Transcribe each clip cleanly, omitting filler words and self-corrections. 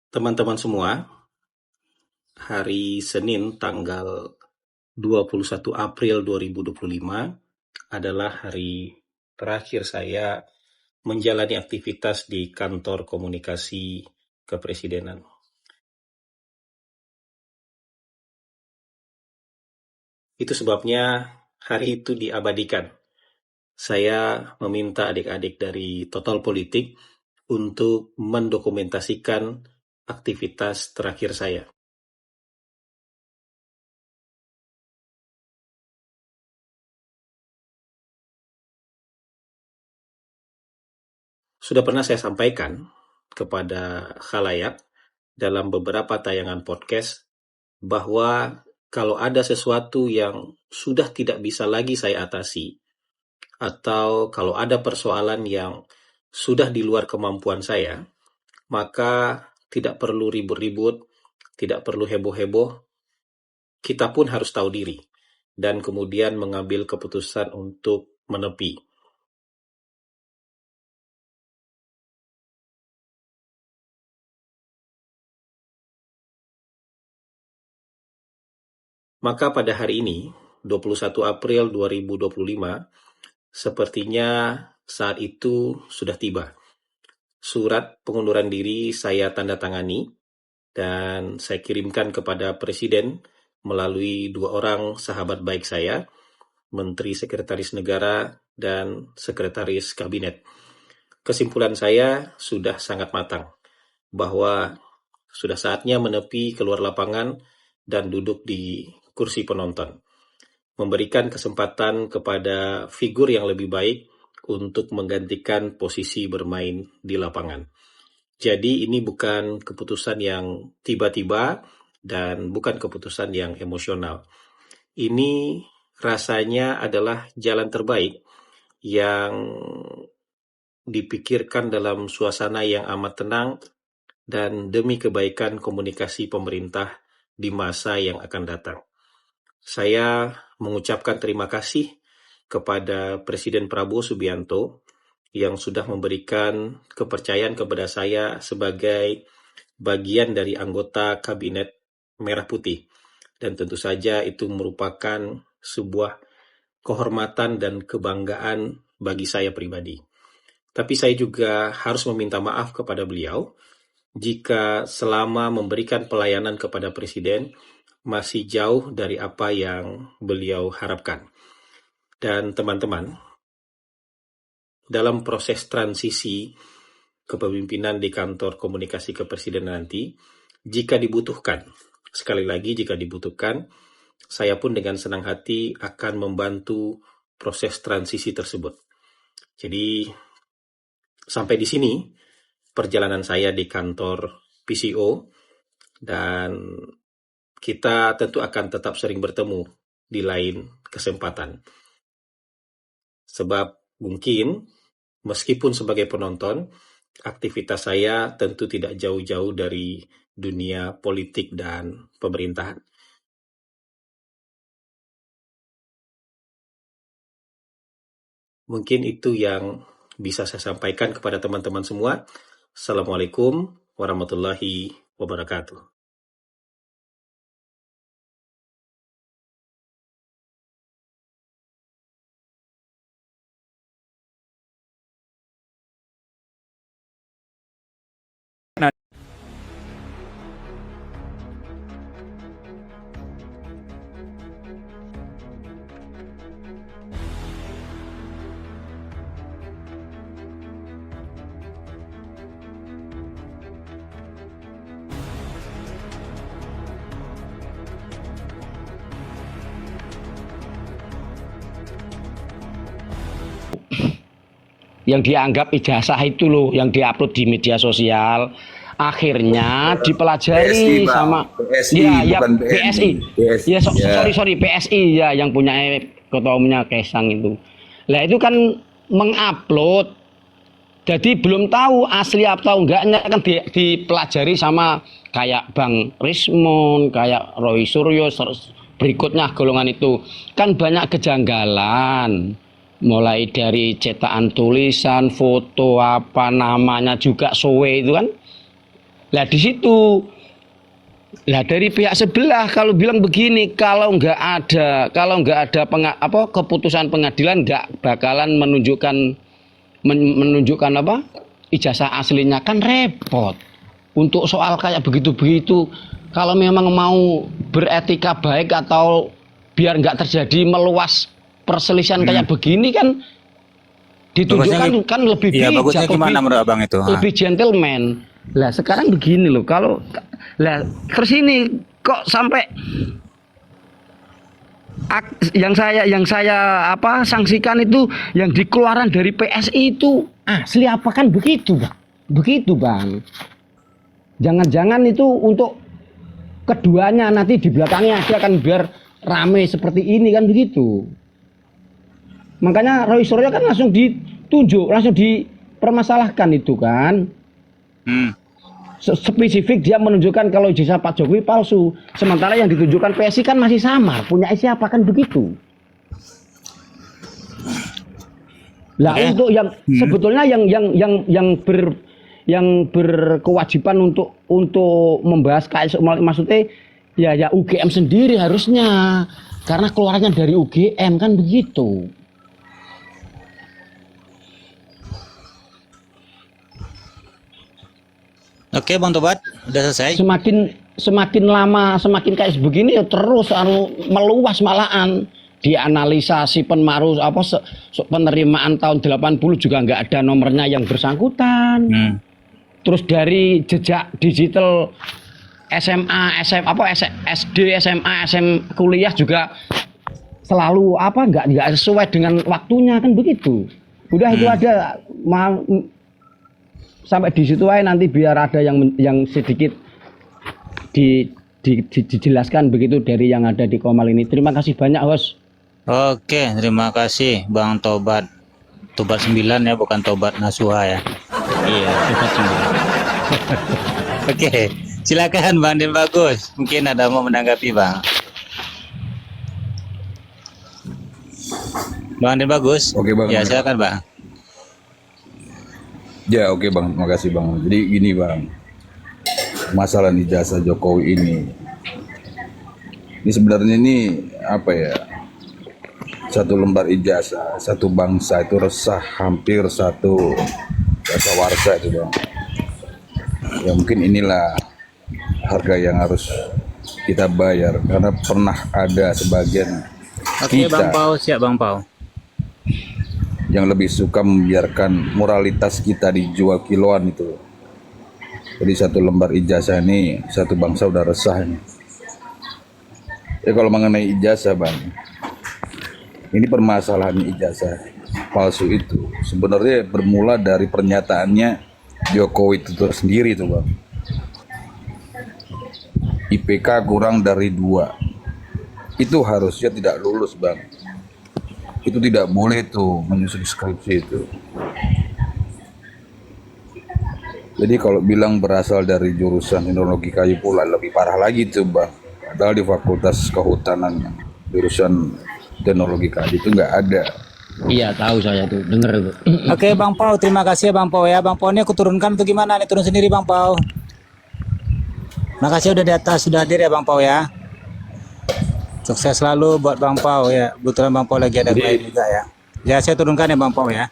Teman-teman semua, hari Senin tanggal 21 April 2025 adalah hari terakhir saya menjalani aktivitas di kantor komunikasi kepresidenan. Itu sebabnya hari itu diabadikan. Saya meminta adik-adik dari Total Politik untuk mendokumentasikan aktivitas terakhir saya. Sudah pernah saya sampaikan kepada khalayak dalam beberapa tayangan podcast bahwa kalau ada sesuatu yang sudah tidak bisa lagi saya atasi, atau kalau ada persoalan yang sudah di luar kemampuan saya, maka tidak perlu ribut-ribut, tidak perlu heboh-heboh, kita pun harus tahu diri dan kemudian mengambil keputusan untuk menepi. Maka pada hari ini, 21 April 2025, sepertinya saat itu sudah tiba. Surat pengunduran diri saya tanda tangani dan saya kirimkan kepada Presiden melalui dua orang sahabat baik saya, Menteri Sekretaris Negara dan Sekretaris Kabinet. Kesimpulan saya sudah sangat matang bahwa sudah saatnya menepi keluar lapangan dan duduk di kursi penonton, memberikan kesempatan kepada figur yang lebih baik untuk menggantikan posisi bermain di lapangan. Jadi ini bukan keputusan yang tiba-tiba dan bukan keputusan yang emosional. Ini rasanya adalah jalan terbaik yang dipikirkan dalam suasana yang amat tenang dan demi kebaikan komunikasi pemerintah di masa yang akan datang. Saya mengucapkan terima kasih kepada Presiden Prabowo Subianto yang sudah memberikan kepercayaan kepada saya sebagai bagian dari anggota Kabinet Merah Putih. Dan tentu saja itu merupakan sebuah kehormatan dan kebanggaan bagi saya pribadi. Tapi saya juga harus meminta maaf kepada beliau jika selama memberikan pelayanan kepada Presiden masih jauh dari apa yang beliau harapkan. Dan teman-teman, dalam proses transisi kepemimpinan di kantor komunikasi kepresidenan nanti, jika dibutuhkan, sekali lagi jika dibutuhkan, saya pun dengan senang hati akan membantu proses transisi tersebut. Jadi, sampai di sini perjalanan saya di kantor PCO, dan kita tentu akan tetap sering bertemu di lain kesempatan. Sebab mungkin meskipun sebagai penonton, aktivitas saya tentu tidak jauh-jauh dari dunia politik dan pemerintahan. Mungkin itu yang bisa saya sampaikan kepada teman-teman semua. Assalamualaikum warahmatullahi wabarakatuh. Yang dianggap ijazah itu loh yang diupload di media sosial akhirnya dipelajari PSI, sama PSI, ya bukan PSI. PSI. Ya sorry PSI ya yang punya ketua umumnya Kaisang itu. Lah itu kan mengupload, jadi belum tahu asli atau enggaknya kan dipelajari sama kayak Bang Rismon, kayak Roy Suryo, berikutnya golongan itu kan banyak kejanggalan. Mulai dari cetakan tulisan, foto apa namanya juga sowe itu kan Lah di situ, lah dari pihak sebelah kalau bilang begini, kalau nggak ada keputusan pengadilan nggak bakalan menunjukkan apa ijazah aslinya, kan repot. Untuk soal kayak begitu-begitu, kalau memang mau beretika baik atau biar nggak terjadi meluas perselisihan kayak begini kan ditunjukkan kan lebih iya, bijak, bagusnya gimana menurut abang itu? lebih gentleman. Lah sekarang begini loh, kalau lah terus ini kok sampai yang saya sanksikan itu yang dikeluaran dari PSI itu asli apa, kan begitu bang. Jangan-jangan itu untuk keduanya nanti di belakangnya aja kan biar rame seperti ini kan begitu. Makanya Roy Suryo kan langsung ditunjuk, langsung dipermasalahkan itu kan. Spesifik dia menunjukkan kalau ijazah Pak Jokowi palsu. Sementara yang ditunjukkan PSI kan masih samar. Punya siapa kan begitu. Lah untuk yang sebetulnya yang berkewajiban untuk membahas KS, maksudnya ya UGM sendiri harusnya, karena keluarnya dari UGM kan begitu. Oke Bang Tobat, udah selesai. Semakin lama semakin kayak begini ya terus meluas malahan. Dianalisa si penmaru penerimaan tahun 80 juga nggak ada nomornya yang bersangkutan. Terus dari jejak digital SMA, SD, SMA, kuliah juga selalu nggak sesuai dengan waktunya kan begitu. Udah itu aja, sampai di situ aja, nanti biar ada yang sedikit dijelaskan begitu dari yang ada di Komal ini. Terima kasih banyak, Host. Oke, terima kasih Bang Tobat. Tobat 9 ya, bukan Tobat Nasuha ya. Iya, Tobat 9. Oke, silakan Bang Den Bagus. Mungkin ada mau menanggapi Bang. Bang Den Bagus. Oke Bang. Ya, silakan Bang. Ya oke Bang, terima kasih Bang. Jadi gini Bang, masalah ijazah Jokowi ini sebenarnya ini apa ya? Satu lembar ijazah, satu bangsa itu resah, hampir satu dasawarsa itu Bang. Ya mungkin inilah harga yang harus kita bayar, karena pernah ada sebagian Oke, kita Bang Pau, siap Bang Pau, yang lebih suka membiarkan moralitas kita dijual kiloan itu. Jadi satu lembar ijazah ini satu bangsa udah resah ini. Ya kalau mengenai ijazah Bang, ini permasalahan ijazah palsu itu sebenarnya bermula dari pernyataannya Jokowi itu sendiri tuh Bang. IPK kurang dari 2 itu harusnya tidak lulus Bang. Itu tidak boleh tuh menyusun skripsi itu. Jadi kalau bilang berasal dari jurusan teknologi kayu pula lebih parah lagi tuh Bang. Padahal di Fakultas Kehutanan jurusan teknologi kayu itu nggak ada. Iya, tahu saya tuh, denger itu. Oke Bang Pau, terima kasih ya Bang Pau ya. Bang Pau ini aku turunkan atau gimana nih? Turun sendiri Bang Pau. Makasih udah di atas, sudah hadir ya Bang Pau ya. Sukses selalu buat Bang Pau ya. Kebetulan Bang Pau lagi ada klien juga ya. Ya saya turunkan ya Bang Pau ya.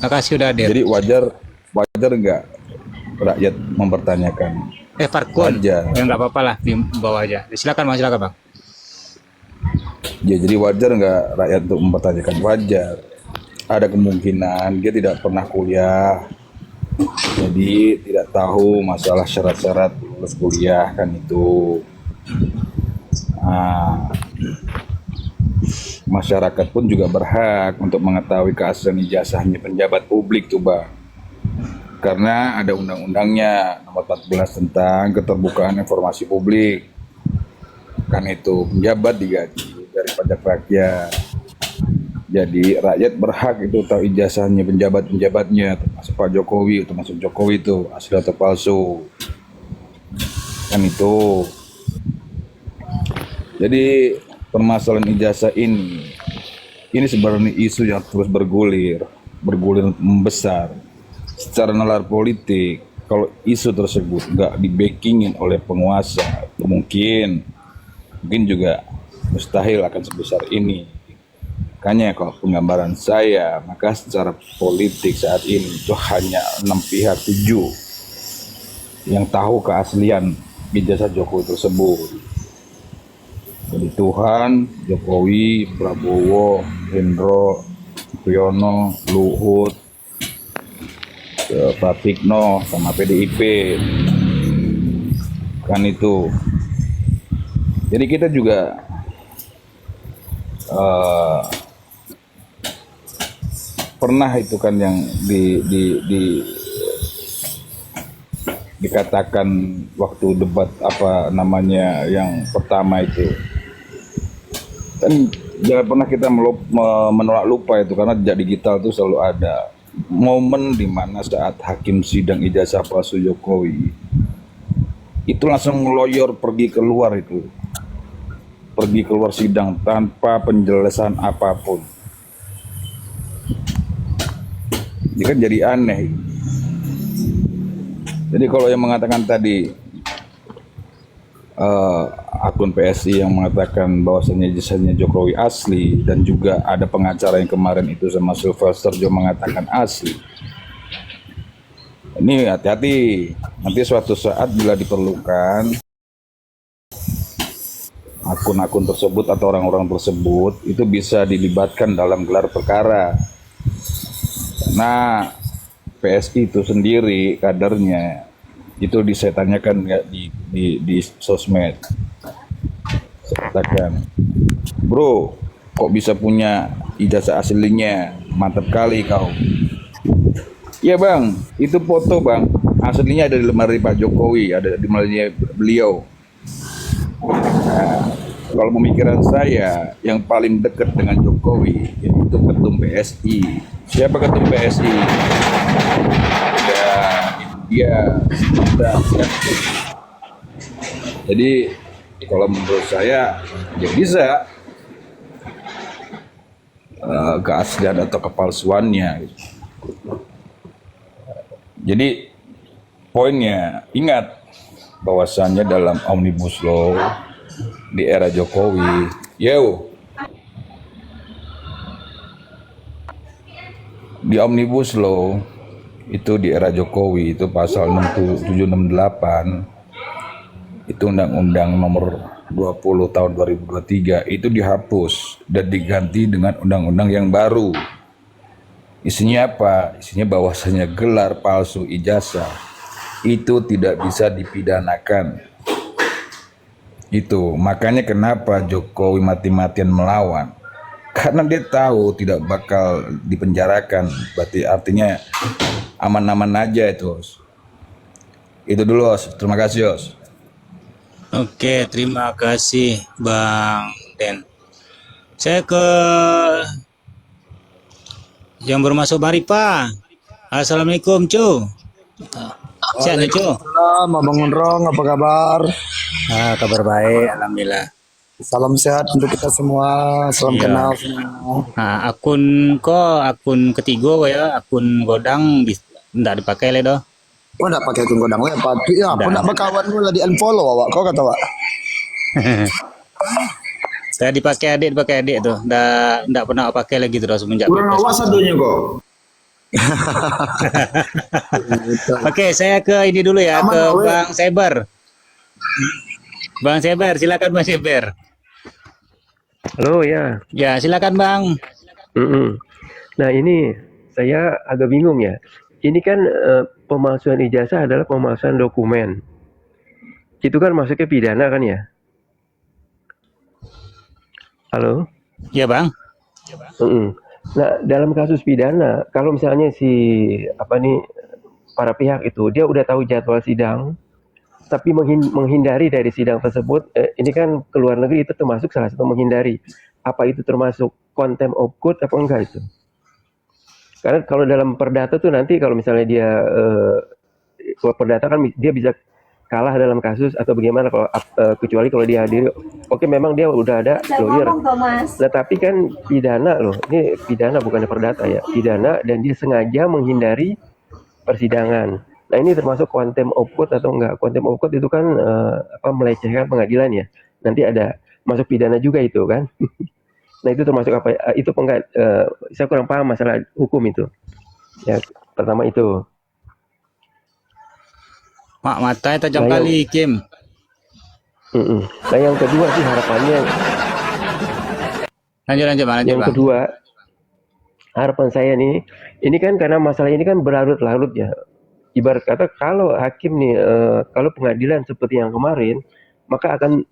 Makasih udah hadir. Jadi wajar nggak rakyat mempertanyakan? Parkun. Wajar. Ya nggak apa-apa lah, di bawah aja. Silakan Bang, silakan Bang. Ya jadi wajar nggak rakyat untuk mempertanyakan? Wajar. Ada kemungkinan dia tidak pernah kuliah, jadi tidak tahu masalah syarat-syarat lulus kuliah kan itu. Masyarakat pun juga berhak untuk mengetahui keaslian ijazahnya penjabat publik tuh Bang. Karena ada undang-undangnya nomor 14 tentang keterbukaan informasi publik. Kan itu penjabat digaji dari pajak rakyat. Jadi rakyat berhak itu tahu ijazahnya penjabat-penjabatnya, termasuk Pak Jokowi, termasuk Jokowi itu asli atau palsu. Kan itu. Jadi permasalahan ijazah ini sebenarnya isu yang terus bergulir membesar secara nalar politik. kalau isu tersebut nggak di-backingin oleh penguasa, mungkin juga mustahil akan sebesar ini. Makanya kalau penggambaran saya, maka secara politik saat ini itu hanya 6 pihak 7 yang tahu keaslian ijazah Jokowi tersebut. Jadi Tuhan, Jokowi, Prabowo, Hendro, Priyono, Luhut, Pratikno, sama PDIP. Kan itu. Jadi kita juga pernah itu kan yang dikatakan waktu debat apa namanya yang pertama itu kan, jangan pernah kita menolak lupa itu, karena jejak digital itu selalu ada momen di mana saat hakim sidang ijazah palsu Jokowi itu langsung ngeloyor pergi keluar sidang tanpa penjelasan apapun. Ini kan jadi aneh. Jadi kalau yang mengatakan tadi akun PSI yang mengatakan bahwasannya ijazahnya Jokowi asli, dan juga ada pengacara yang kemarin itu sama Sylvester juga mengatakan asli. Ini hati-hati, nanti suatu saat bila diperlukan akun-akun tersebut atau orang-orang tersebut itu bisa dilibatkan dalam gelar perkara. Nah, PSI itu sendiri kadernya itu saya tanyakan di sosmed. Saya katakan, bro, kok bisa punya ijazah aslinya? Mantap kali kau. Iya bang, itu foto bang, aslinya ada di lemari Pak Jokowi, ada di lemari beliau. Nah, kalau pemikiran saya yang paling dekat dengan Jokowi yaitu ketum PSI. Siapa ketum PSI? Ya, dia. Jadi kalau menurut saya ya bisa keaslian atau kepalsuannya. Jadi poinnya, ingat bahwasannya dalam Omnibus Law di era Jokowi, di Omnibus Law itu di era Jokowi itu pasal 768 itu Undang-Undang nomor 20 tahun 2023 itu dihapus dan diganti dengan undang-undang yang baru. Isinya apa? Isinya bahwasanya gelar palsu ijazah itu tidak bisa dipidanakan. Itu makanya kenapa Jokowi mati-matian melawan, karena dia tahu tidak bakal dipenjarakan. Berarti artinya aman-aman aja itu. Itu dulu, Os. Terima kasih, Os. Oke, terima kasih Bang Den. Saya ke yang bermasuk Maripa. Assalamualaikum, Cu. Sehat nih, Cu. Waalaikumsalam, Abang Unrong, apa kabar? Kabar baik, alhamdulillah. Salam sehat untuk kita semua, salam Iya. kenal semua. Akun ketiga ya, akun godang ndak dipakai le doh. Oh, ndak pakai akun godang, ya patu ya. Aku ndak berkawan gue lah di unfollow awak. Kau kata awak. Saya dipakai adik tuh. Ndak pernah pakai lagi terus semenjak. Kurang awas adunya kok. Oke, saya ke ini dulu ya, ke Bang Seber. Bang Seber, silakan Bang Seber. Halo ya. Ya, silakan Bang. Nah ini saya agak bingung ya. Ini kan pemalsuan ijazah adalah pemalsuan dokumen. Itu kan masuknya pidana kan ya? Halo? Ya Bang. Nah dalam kasus pidana, kalau misalnya para pihak itu dia udah tahu jadwal sidang, tapi menghindari dari sidang tersebut, ini kan ke luar negeri itu termasuk salah satu menghindari. Apa itu termasuk contempt of court apa enggak itu? Karena kalau dalam perdata tuh nanti kalau misalnya dia kalau perdata kan dia bisa kalah dalam kasus atau bagaimana kalau kecuali kalau dia hadiri. Oke, memang dia udah ada lawyer. Nah tapi kan pidana loh, ini pidana bukannya perdata ya, pidana dan dia sengaja menghindari persidangan. Nah ini termasuk contempt of court atau enggak? Contempt of court itu kan melecehkan pengadilan ya. Nanti ada masuk pidana juga itu kan. Nah itu termasuk apa? Itu enggak? Saya kurang paham masalah hukum itu. Ya pertama itu. Mak matanya tajam Nah, kali, Kim. Nah yang kedua sih harapannya, Lanjut, Bang. yang kedua harapan saya nih, ini kan karena masalah ini kan berlarut-larut ya. Ibarat kata kalau hakim nih, kalau pengadilan seperti yang kemarin, maka akan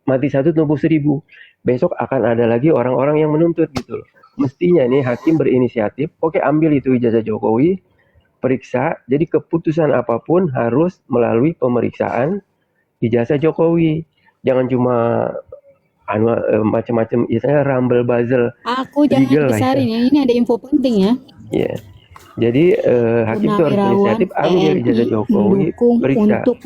mati satu tumbuh seribu. Besok akan ada lagi orang-orang yang menuntut gitu loh. Mestinya nih hakim berinisiatif, oke ambil itu ijazah Jokowi, periksa, jadi keputusan apapun harus melalui pemeriksaan ijazah Jokowi. Jangan cuma macam-macam, misalnya rumble buzzer Aku jangan legal lah besarin itu. ya. Ini ada info penting ya. Iya. Jadi hakim itu harus Purnawirawan inisiatif ambil ijazah TNI Jokowi, mendukung periksa. untuk